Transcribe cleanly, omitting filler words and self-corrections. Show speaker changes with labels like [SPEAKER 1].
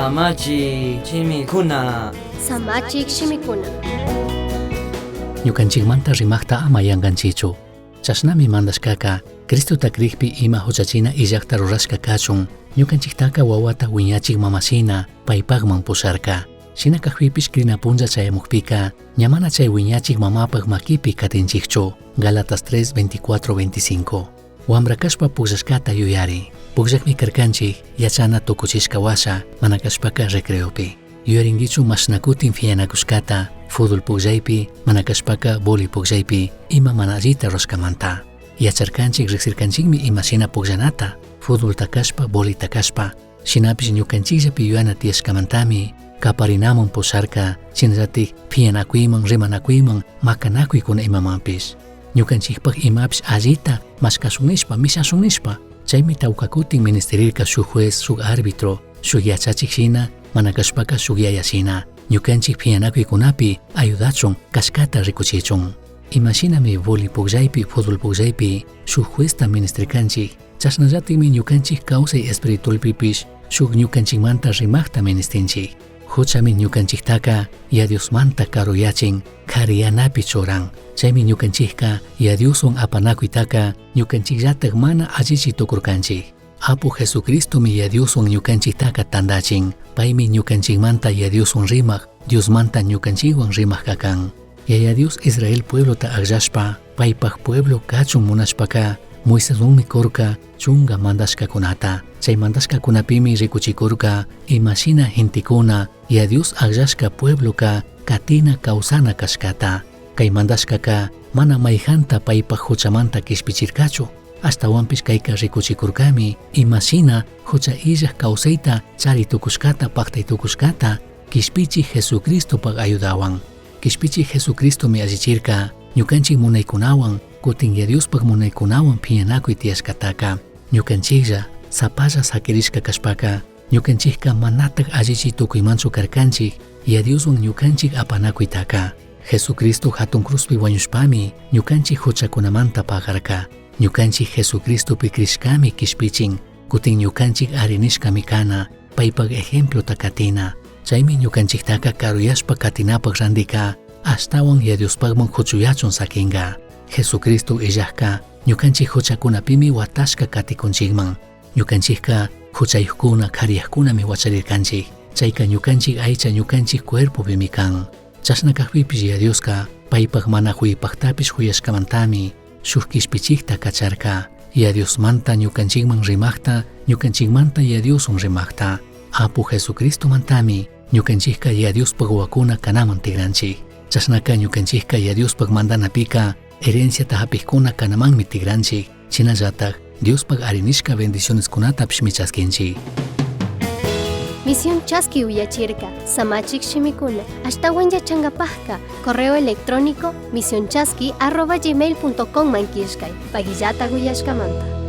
[SPEAKER 1] Samachi Chimikuna.
[SPEAKER 2] Samachik shimikuna.
[SPEAKER 3] Ñukanchikmanta rimaqta ama yanqanchichu. Chasnami mandashkaka Cristo takrikpi ima huchachina illaqta rurashka kachun. Ñukanchiktaka wawata wiñachik mamasina paypaqman pusarka. Shinakaqpipish krina puncha chayamukpika ñamana chay wiñachik mamapaq makipi katinchikchu. Galatas 3:24-25. Wambra kashpa pullashkata yuyari. Pullakmi karkanchik yachana tukuchishka washa mana kashpaka recreopi. Yuyarinkichu mashnakutin fiyanakushkata fútbol pugllaypi mana kashpaka voli pugllaypi ima mana allita rurashkamanta. Yacharkanchik riqsirkanchikmi ima shina pugllanata fútbol takashpa voli takashpa. Shinapish ñukanchikllapi yuyana tiyashkamantami kaparinamun pusarka shinallatik fiyanakuyman rimanakuyman makanakuykuna imamanpish. Ñukanchikpaq imapish allita mashkashunishpa mishashunishpa. Chaymi tawkakutin ministerirka shuk juez shuk árbitro shuk yachachik shina mana kashpaka shuk yaya shina. Ñukanchik fiyanakuykunapi ayudachun kashkata rikuchichun. Imashinami voli pugllaypi fútbol pugllaypi shuk juezta ministerkanchik. Chasnallatikmi ñukanchik kawsay espiritualpipish shuk ñukanchikmanta rimaqta ministinchik. Huchami ñukanchiktaka yadiosmanta karuyachin kariyanapi churan. Chaymi ñukanchikka yadioswan apanakuytaka ñukanchikllatak mana allichi tukurkanchik. Apu Jesucristomi yadioswan ñukanchiktaka tandachin. Paymi ñukanchikmanta yadioswan rimaq Diosmanta ñukanchikwan rimaq kakan. Yaya Dios Israel pueblota aqllashpa paypaq pueblo kachun munashpaka Moiseswanmi kurka chunga mandashkakunata. Chay mandashkakunapimi rikuchikurka imashina gentikuna ya Dios aqllashka puebloka katina kawsana kashkata. Kay mandashkaka mana mayjanta paypaq huchamanta kishpichirkachu. Ashtawanpish kayka rikuchikurkami imashina hucha illaq kawsayta charitukushkata paqtaytukushkata kishpichi Jesucristo pag ayudawan. Kishpichi Jesucristo mi allichirka ñukanchik munaykunawan kutin ya Dios pag munaykunawan piyanakuy tiyashkataka. Ñukanchiklla sapalla sakirishka kashpaka ñukanchikka manatak allichi tukuymanchu karkanchik ya Dioswan ñukanchik apanakuytaka. Jesucristo hatun cruzpi wañushpami ñukanchik huchakunamanta pagarka. Ñukanchik Jesucristopi krishkami kishpichin kutin ñukanchik arinishkami kana paypag ejemplo takatina. Chaymi ñukanchiktaka karuyashpa katinapaq randika ashtawan ya Diospaqman huchuyachun sakinga. Jesucristo illaqka ñukanchik huchakunapimi watashka katikunchikman. Ñukanchikka huchayuqkuna kariyaqkunami wacharirkanchik. Chayka ñukanchik aycha ñukanchik cuerpopimi kan. Chashnakaqpipish ya Dioska paypaq mana huyipaqtapish huyashkamantami shuk kishpichikta kacharka. Ya Diosmanta ñukanchikman rimaqta ñukanchikmanta ya Dioswan rimaqta. Apu Jesucristo mantami ñukanchikka ya Diospaq wakuna kanaman tigranchik. Chasnaka ñukanchikka ya Diospaq mandanapika herenciata hapiqkuna kanamanmi tigranchik. Chinallatak Diospaq arinishka bendicioneskunatapish michaskinchik.
[SPEAKER 2] Misión Chasqui Uyachirka, Samachik Shimikuna, ashtawan yachangapajka, correo electrónico misionchasqui@gmail.com mankishkay, pagillata guyashkamanta.